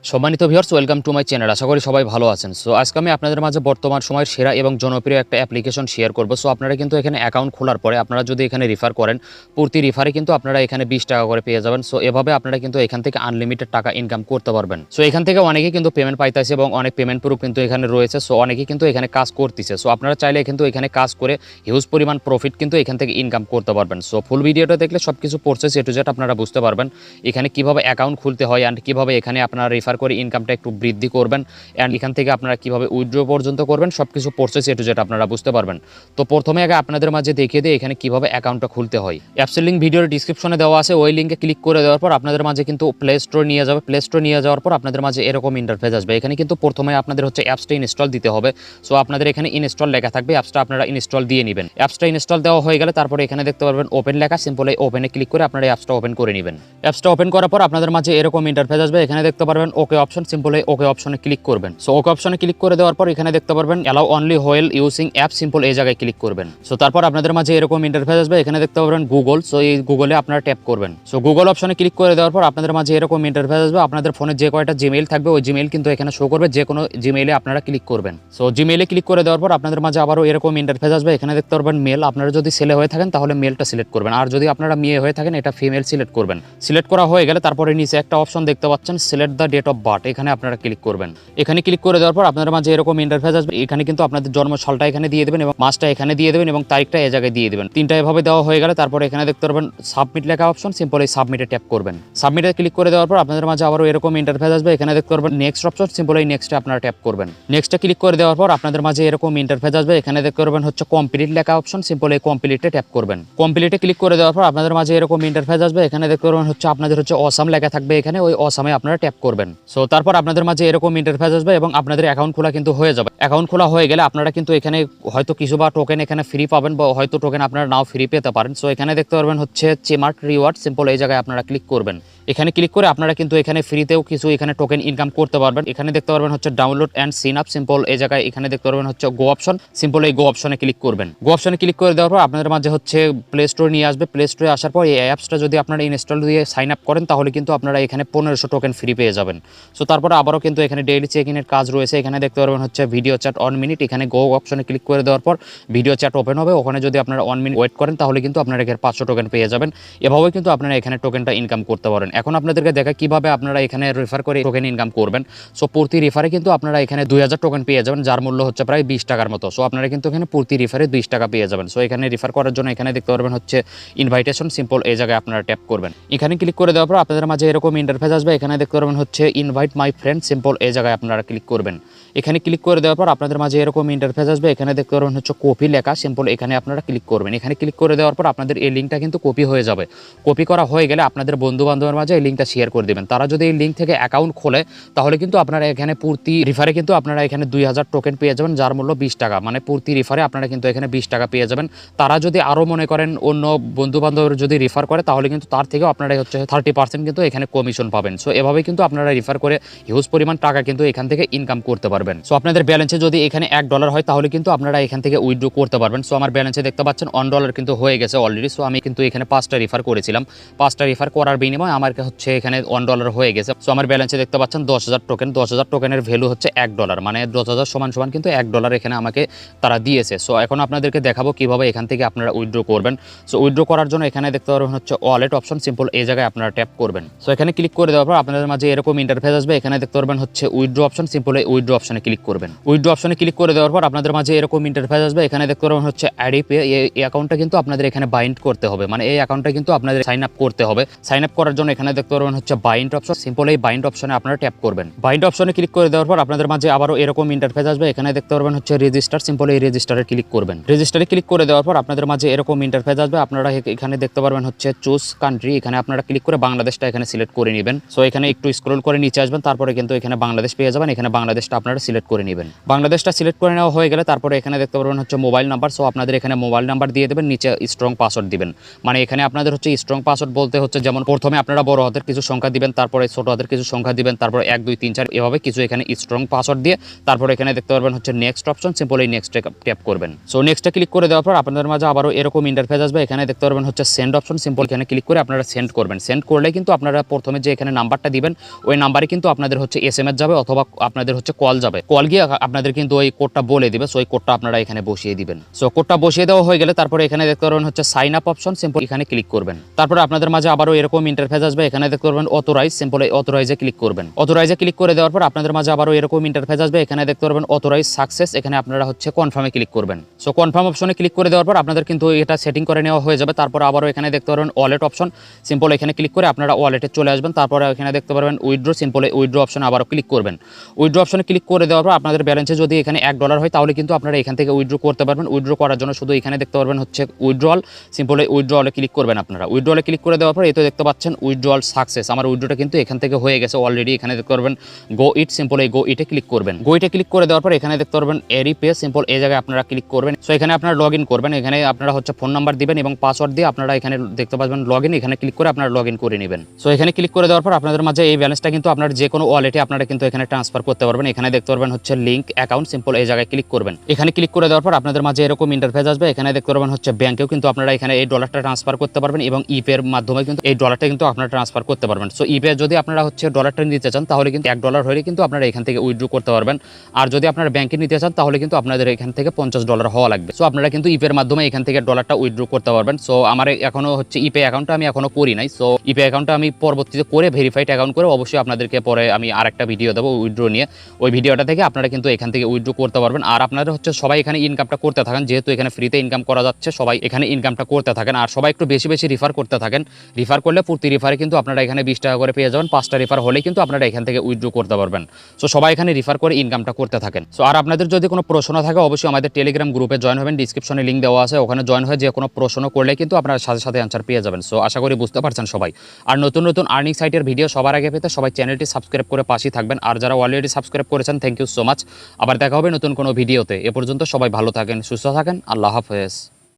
সম্মানিত viewers, welcome to my channel. আশা করি সবাই ভালো আছেন। সো আজকে আমি আপনাদের মাঝে বর্তমান সময়ের সেরা এবং জনপ্রিয় একটা অ্যাপ্লিকেশন শেয়ার করব। সো আপনারা কিন্তু এখানে অ্যাকাউন্ট খোলার পরে আপনারা যদি এখানে রেফার করেন, প্রতি রেফারে কিন্তু আপনারা এখানে 20 টাকা করে পেয়ে যাবেন। সো এভাবে আপনারা কিন্তু এখান থেকে আনলিমিটেড টাকা ইনকাম করতে পারবেন। সো এখান থেকে অনেকেই কিন্তু পেমেন্ট পাইতেছে এবং অনেক পেমেন্ট প্রুফ কিন্তু এখানে রয়েছে। সো অনেকেই কিন্তু এখানে কাজ করতেছে। সো আপনারা চাইলে কিন্তু এখানে কাজ করে হিউজ পরিমাণ প্রফিট কিন্তু এখান থেকে ইনকাম করতে পারবেন। সো ফুল ভিডিওটা দেখলে সবকিছু প্রসেস এ টু জেড আপনারা বুঝতে পারবেন। এখানে কিভাবে অ্যাকাউন্ট খুলতে হয় অ্যান্ড কিভাবে এখানে আপনারা রেফার করে ইনকামটা একটু বৃদ্ধি করবেন অ্যান্ড এখান থেকে আপনারা কিভাবে উইথড্র পর্যন্ত করবেন সবকিছু প্রসেস এ টু জেড আপনারা বুঝতে পারবেন। তো প্রথমে আগে আপনাদের মাঝে দেখিয়ে দিই এখানে কিভাবে অ্যাকাউন্টটা খুলতে হয়। অ্যাপসের লিঙ্ক ভিডিওর ডিসক্রিপশনে দেওয়া আছে, ওই লিঙ্কে ক্লিক করে দেওয়ার পর আপনাদের মাঝে কিন্তু প্লে স্টোর নিয়ে যাবে। প্লে স্টোর নিয়ে যাওয়ার পর আপনাদের মাঝে এরকম ইন্টারফেস আসবে। এখানে কিন্তু প্রথমে আপনাদের হচ্ছে অ্যাপসটা ইনস্টল দিতে হবে। সো আপনাদের এখানে ইনস্টল লেখা থাকবে, অ্যাপসটা আপনারা ইনস্টল দিয়ে নেবেন। অ্যাপসটা ইনস্টল দেওয়া হয়ে গেলে তারপরে এখানে দেখতে পারবেন ওপেন লেখা, সিম্পল এই ওপেনে ক্লিক করে আপনারা অ্যাপসটা ওপেন করে নেবেন। অ্যাপসটা ওপেন করার পর আপনাদের মাঝে এরকম ইন্টারফেস আসবে। এখানে দেখতে পারবেন ওকে অপশন, সিম্পল এই ওকে অপশনে ক্লিক করবেন। সো ওকে অপশনে ক্লিক করে দেওয়ার পর এখানে দেখতে পারবেন allow only while using app, simple এই জায়গায় ক্লিক করবেন। সো তারপর আপনাদের মাঝে এরকম ইন্টারফেস আসবে। এখানে দেখতে পারবেন গুগল। সো এই গুগলে আপনারা ট্যাপ করবেন। সো গুগল অপশনে ক্লিক করে দেওয়ার পর আপনাদের মাঝে এরকম ইন্টারফেস আসবে। আপনাদের ফোনে যে কয়টা জিমেইল থাকবে ওই জিমেইল কিন্তু এখানে শো করবে, যে কোনো জিমেইলে আপনারা ক্লিক করবেন। সো জিমেইলে ক্লিক করে দেওয়ার পর আপনাদের মাঝে আবারও এরকম ইন্টারফেস আসবে। এখানে দেখতে পারবেন মেল। আপনারা যদি ছেলে হয়ে থাকেন তাহলে মেলটা সিলেক্ট করবেন, আর যদি আপনারা মেয়ে হয়ে থাকেন এটা ফিমেল সিলেক্ট করবেন। সিলেক্ট করা হয়ে গেলে তারপরে নিচে একটা অপশন দেখতে পাচ্ছেন select the date of birth, এখানে আপনারা ক্লিক করবেন। এখানে ক্লিক করে দেওয়ার পর আপনাদের মাঝে এরকম ইন্টারফেস আসবে। এখানে কিন্তু আপনাদের জন্ম সালটা এখানে দিয়ে দেবেন এবং মাসটা এখানে দিয়ে দেবেন এবং তারিখটা এই জায়গায় দিয়ে দেবেন। তিনটা এভাবে দেওয়া হয়ে গেলে তারপরে এখানে দেখতে পারবেন সাবমিট লেখা অপশন, সিম্পল এই সাবমিটে ট্যাপ করবেন। সাবমিটে ক্লিক করে দেওয়ার পর আপনাদের মাঝে আবারও এরকম ইন্টারফেস আসবে। এখানে দেখতে পারবেন নেক্সট অপশন, সিম্পল এই নেক্সটে আপনারা ট্যাপ করবেন। নেক্সটে ক্লিক করে দেওয়ার পর আপনাদের মাঝে এরকম ইন্টারফেস আসবে। এখানে দেখতে পারবেন হচ্ছে কমপ্লিট লেখা অপশন, সিম্পল এই কমপ্লিটে ট্যাপ করবেন। কমপ্লিটে ক্লিক করে দেওয়ার পর আপনাদের মাঝে এরকম ইন্টারফেস আসবে। এখানে দেখতে পারবেন হচ্ছে আপনাদের হচ্ছে অসাম লেখা থাকবে, এখানে ওই অসামে আপনারা ট্যাপ করবেন। সো তারপর আপনাদের মাঝে এরকম ইন্টারফেস আসবে এবং আপনাদের অ্যাকাউন্ট খোলা কিন্তু হয়ে যাবে। অ্যাকাউন্ট খোলা হয়ে গেলে আপনারা কিন্তু এখানে হয়তো কিছু বা টোকেন এখানে ফ্রি পাবেন বা হয়তো টোকেন আপনারা নাও ফ্রি পেতে পারেন। সো এখানে দেখতে পারবেন হচ্ছে চেমার্ট রিওয়ার্ড, সিম্পল এই জায়গায় আপনারা ক্লিক করবেন। এখানে ক্লিক করে আপনারা কিন্তু এখানে ফ্রিতেও কিছু এখানে টোকেন ইনকাম করতে পারবেন। এখানে দেখতে পারবেন হচ্ছে download and sign up, simple এই জায়গায় এখানে দেখতে পারবেন হচ্ছে গো অপশন, সিম্পল এই গো অপশনে ক্লিক করবেন। গো অপশনে ক্লিক করে দেওয়ার পর আপনাদের মাঝে হচ্ছে প্লে স্টোর নিয়ে আসবে। প্লে স্টোরে আসার পর এই অ্যাপসটা যদি আপনারা ইনস্টল দিয়ে সাইন আপ করেন তাহলে কিন্তু আপনারা এখানে 1500 টোকেন ফ্রি পেয়ে যাবেন। সো তারপরে আবারও কিন্তু এখানে ডেইলি চেক ইনের কাজ রয়েছে। এখানে দেখতে পারবেন হচ্ছে ভিডিও চ্যাট 1 মিনিট, এখানে গো অপশনে ক্লিক করে দেওয়ার পর ভিডিও চ্যাট ওপেন হবে। ওখানে যদি আপনারা 1 মিনিট ওয়েট করেন তাহলে কিন্তু আপনারা এখানে 500 টোকেন পেয়ে যাবেন। এভাবে কিন্তু আপনারা এখানে টোকেনটা ইনকাম করতে পারেন। এখন আপনাদেরকে দেখা কিভাবে আপনারা এখানে রেফার করে টোকেন ইনকাম করবেন। সো প্রতি রেফারে কিন্তু আপনারা এখানে 2000 টোকেন পেয়ে যাবেন, যার মূল্য হচ্ছে প্রায় 20 টাকার মতো। সো আপনারা কিন্তু এখানে প্রতি রেফারে 20 টাকা পেয়ে যাবেন। সো এখানে রেফার করার জন্য এখানে দেখতে পারবেন হচ্ছে ইনভাইটেশন, সিম্পল এই জায়গায় আপনারা ট্যাপ করবেন। এখানে ক্লিক করে দেওয়ার পর আপনাদের মাঝে এরকম ইন্টারফেস আসবে। এখানে দেখতে পারবেন হচ্ছে ইনভাইট মাই ফ্রেন্ড, সিম্পল এই জায়গায় আপনারা ক্লিক করবেন। এখানে ক্লিক করে দেওয়ার পর আপনাদের মাঝে এরকম ইন্টারফেস আসবে। এখানে দেখতে পারবেন হচ্ছে কপি লেখা, সিম্পল এখানে আপনারা ক্লিক করবেন। এখানে ক্লিক করে দেওয়ার পর আপনাদের এই লিঙ্কটা কিন্তু কপি হয়ে যাবে। কপি করা হয়ে গেলে আপনাদের বন্ধু বান্ধবের মাঝে এই লিঙ্কটা শেয়ার করে দেবেন। তারা যদি এই লিঙ্ক থেকে অ্যাকাউন্ট খোলে তাহলে কিন্তু আপনারা এখানে প্রতি রেফারে কিন্তু আপনারা এখানে 2000 টোকেন পেয়ে যাবেন, যার মূল্য 20 টাকা, মানে প্রতি রেফারে আপনারা কিন্তু এখানে 20 টাকা পেয়ে যাবেন। তারা যদি আরও মনে করেন অন্য বন্ধু বান্ধবের যদি রেফার করে তাহলে কিন্তু তার থেকেও আপনারা হচ্ছে 30% কিন্তু এখানে কমিশন পাবেন। সো এভাবে কিন্তু আপনারা রেফার করে হিউজ পরিমাণ টাকা কিন্তু এখান থেকে ইনকাম করতে পারবেন। সো আপনাদের ব্যালেন্সে যদি এখানে $1 হয় তাহলে কিন্তু আপনারা এখান থেকে উইথড্র করতে পারবেন। সো আমার ব্যালেন্সে দেখতে পাচ্ছেন $1 কিন্তু হয়ে গেছে অলরেডি। সো আমি কিন্তু এখানে 5টা রেফার করেছিলাম, 5টা রেফার করার বিনিময়ে আমার হচ্ছে এখানে $1 হয়ে গেছে। সো আমার ব্যালেন্সে দেখতে পাচ্ছেন 10,000 টোকেন। 10,000 টোকেনের ভ্যালু হচ্ছে $1, মানে 10,000 সমান সমান কিন্তু $1 এখানে আমাকে তারা দিয়েছে। সো এখন আপনাদেরকে দেখাবো কিভাবে এখান থেকে আপনারা উইথড্র করবেন। সো উইথড্র করার জন্য এখানে দেখতে পারবেন হচ্ছে ওয়ালেট অপশন, সিম্পল এই জায়গায় আপনারা ট্যাপ করবেন। সো এখানে ক্লিক করে দেওয়ার পর আপনাদের মাঝে এরকম ইন্টারফেস আসবে। এখানে দেখতে পারবেন হচ্ছে উইথড্র অপশন, সিম্পল এই উইথড্র অপশনে ক্লিক করবেন। উইথড্র অপশনে ক্লিক করে দেওয়ার পর আপনাদের মাঝে এরকম ইন্টারফেস আসবে। এখানে দেখতে পারবেন হচ্ছে অ্যাডিপে এই অ্যাকাউন্টটা কিন্তু আপনাদের এখানে বাইন্ড করতে হবে, মানে এই অ্যাকাউন্টটা কিন্তু আপনাদের সাইন আপ করতে হবে। সাইন আপ করার জন্য এখানে দেখতে পারবেন হচ্ছে বাইন্ড অপশন, সিম্পল এই বাইন্ড অপশনে আপনারা ট্যাপ করবেন। বাইন্ড অপশনে ক্লিক করে দেওয়ার পর আপনাদের মাঝে আবারও এরকম ইন্টারফেস আসবে। এখানে দেখতে পারবেন হচ্ছে রেজিস্টার, সিম্পল এই রেজিস্টারে ক্লিক করবেন। রেজিস্টারে ক্লিক করে দেওয়ার পর আপনাদের মাঝে এরকম ইন্টারফেস আসবে। আপনারা এখানে দেখতে পারবেন হচ্ছে চুজ কান্ট্রি, এখানে আপনারা ক্লিক করে বাংলাদেশটা এখানে সিলেক্ট করে নেবেন। সো এখানে একটু স্ক্রল করে নিচে আসবেন, তারপরে কিন্তু এখানে বাংলাদেশ পেয়ে যাবেন। এখানে বাংলাদেশটা আপনারা সিলেক্ট করে নেবেন। বাংলাদেশটা সিলেক্ট করে নেওয়া হয়ে গেলে তারপরে এখানে দেখতে পারবেন হচ্ছে মোবাইল নাম্বার। সো আপনাদের এখানে মোবাইল নাম্বার দিয়ে দেবেন, নিচে স্ট্রং পাসওয়ার্ড দিবেন। মানে এখানে আপনাদের হচ্ছে স্ট্রং পাসওয়ার্ড বলতে হচ্ছে যেমন প্রথমে আপনারা বড় হাতের কিছু সংখ্যা দিবেন, তারপরে ছোট হাতের কিছু সংখ্যা দিবেন, তারপর 1 2 3 4 এভাবে কিছু এখানে স্ট্রং পাসওয়ার্ড দিয়ে তারপর এখানে দেখতে পারবেন হচ্ছে নেক্সট অপশন, সিম্পল এই নেক্সটে ট্যাপ করবেন। সো নেক্সটে ক্লিক করে দেওয়ার পর আপনাদের মাঝে আবারও এরকম ইন্টারফেস আসবে। এখানে দেখতে পারবেন হচ্ছে সেন্ড অপশন, সিম্পল এখানে ক্লিক করে আপনারা সেন্ড করবেন। সেন্ড করলে কিন্তু আপনারা প্রথমে যে এখানে নাম্বারটা দিবেন ওই নাম্বারে কিন্তু আপনাদের হচ্ছে SMS যাবে অথবা আপনাদের হচ্ছে কল যাবে। কল গিয়ে আপনাদের কিন্তু ওই কোডটা বলে দিবে। সো ওই কোডটা আপনারা এখানে বসিয়ে দিবেন। সো কোডটা বসিয়ে দেওয়া হয়ে গেলে তারপরে এখানে দেখতে পারবেন হচ্ছে সাইন আপ অপশন, সিম্পল এখানে ক্লিক করবেন। তারপরে আপনাদের মাঝে আবারও এরকম ইন্টারফেস আসবে। এখানে দেখতে পারবেন অথরাইজ, সিম্পল এই অথরাইজে ক্লিক করবেন। অথরাইজে ক্লিক করে দেওয়ার পর আপনাদের মাঝে আবারও এরকম ইন্টারফেস আসবে। এখানে দেখতে পারবেন অথরাইজ সাকসেস, এখানে আপনারা হচ্ছে কনফার্মে ক্লিক করবেন। সো কনফার্ম অপশনে ক্লিক করে দেওয়ার পর আপনাদের কিন্তু এটা সেটিং করে নেওয়া হয়ে যাবে। তারপর আবারও এখানে দেখতে পারবেন ওয়ালেট অপশন, সিম্পল এখানে ক্লিক করে আপনারা ওয়ালেটে চলে আসবেন। তারপরে এখানে দেখতে পারবেন উইথড্র, সিম্পল উইথড্র অপশনে আবারও ক্লিক করবেন। উইথড্র অপশনে ক্লিক করে দেওয়ার পর আপনাদের ব্যালেন্সে যদি এখানে $1 হয় তাহলে কিন্তু আপনারা এখান থেকে উইথড্র করতে পারবেন। উইথড্র করার জন্য শুধু এখানে দেখতে পারবেন হচ্ছে উইথড্রল, সিম্পল উইথড্রলে ক্লিক করবেন। আপনারা উইথড্রলে ক্লিক করে দেওয়ার পর এই তো দেখতে পাচ্ছেন উইথড্রল সাকসেস। আমার উইথড্রটা কিন্তু এখান থেকে হয়ে গেছে অলরেডি। এখানে দেখতে পারবেন গো ইট, সিম্পল এই গো ইটে ক্লিক করবেন। গো ইটে ক্লিক করে দেওয়ার পর এখানে দেখতে পারবেন এরি পে, সিম্পল এই জায়গায় আপনারা ক্লিক করবেন। সো এখানে আপনারা লগ ইন করবেন। এখানে আপনারা হচ্ছে ফোন নাম্বার দিবেন এবং পাসওয়ার্ড দিয়ে আপনারা এখানে দেখতে পাবেন লগ ইন, এখানে ক্লিক করে আপনারা লগ ইন করে নেবেন। সো এখানে ক্লিক করে দেওয়ার পর আপনাদের মাঝে এই ব্যালেন্সটা কিন্তু আপনার যে কোনো ওয়ালেটে আপনারা কিন্তু এখানে ট্রান্সফার করতে পারবেন। এখানে দেখতে পারবেন হচ্ছে লিঙ্ক অ্যাকাউন্ট, সিম্পল এই জায়গায় ক্লিক করবেন। এখানে ক্লিক করে দেওয়ার পর আপনাদের মাঝে এরকম ইন্টারফেস আসবে। এখানে দেখতে পারবেন হচ্ছে ব্যাংকেও কিন্তু আপনারা এখানে এই ডলারটা ট্রান্সফার করতে পারবেন এবং ইপে এর মাধ্যমে কিন্তু এই ডলারটা কিন্তু আপনারা ট্রান্সফার করতে পারবেন। সো ইপে যদি আপনারা হচ্ছে ডলারটা নিতে চান তাহলে কিন্তু $1 হলে কিন্তু আপনারা এখান থেকে উইথড্র করতে পারবেন। আর যদি আপনারা ব্যাংকে নিতে চান তাহলে কিন্তু আপনাদের এখান থেকে $50 হওয়া লাগবে। সো আপনারা কিন্তু ইপের মাধ্যমে এখান থেকে ডলারটা উইথড্র করতে পারবেন। সো আমার এখনো হচ্ছে ইপে অ্যাকাউন্টটা আমি এখনো করি নাই। সো ইপে অ্যাকাউন্টটা আমি পরবর্তীতে করে ভেরিফাইড অ্যাকাউন্ট করে অবশ্যই আপনাদেরকে পরে আমি আরেকটা ভিডিও দেবো উইথড্র নিয়ে। ওই ভিডিওটা থেকে আপনারা কিন্তু এখান থেকে উইথড্র করতে পারবেন। আর আপনারা হচ্ছে সবাই এখানে ইনকামটা করতে থাকেন, যেহেতু এখানে ফ্রিতে ইনকাম করা যাচ্ছে, সবাই এখানে ইনকামটা করতে থাকেন। আর সবাই একটু বেশি বেশি রিফার করতে থাকেন। রিফার করলে প্রতি রিফারে কিন্তু আপনারা এখানে $20 করে পেয়ে যাবেন। 5টা রিফার হলে কিন্তু আপনারা এখান থেকে উইথড্র করতে পারবেন। সো সবাই এখানে রিফার করে ইনকামটা করতে থাকেন। সো আর আপনাদের যদি কোনো প্রশ্ন থাকে অবশ্যই আমাদের টেলিগ্রাম গ্রুপে জয়েন হবেন। ডিসক্রিপশনে লিঙ্ক দেওয়া আছে, ওখানে জয়েন হয়ে যে কোনো প্রশ্ন করলে কিন্তু আপনারা সাথে সাথে অ্যান্সার পেয়ে যাবেন। সো আশা করি বুঝতে পারছেন সবাই। আর নতুন নতুন আর্নিং সাইটের ভিডিও সবার আগে পেতে সবাই চ্যানেলটি সাবস্ক্রাইব করে পাশেই থাকবেন। আর যারা অলরেডি সাবস্ক্রাইব করেছেন থ্যাংক ইউ সো মাচ। আবার দেখা হবে নতুন কোনো ভিডিওতে। এ পর্যন্ত সবাই ভালো থাকেন, সুস্থ থাকেন। আল্লাহ হাফেজ।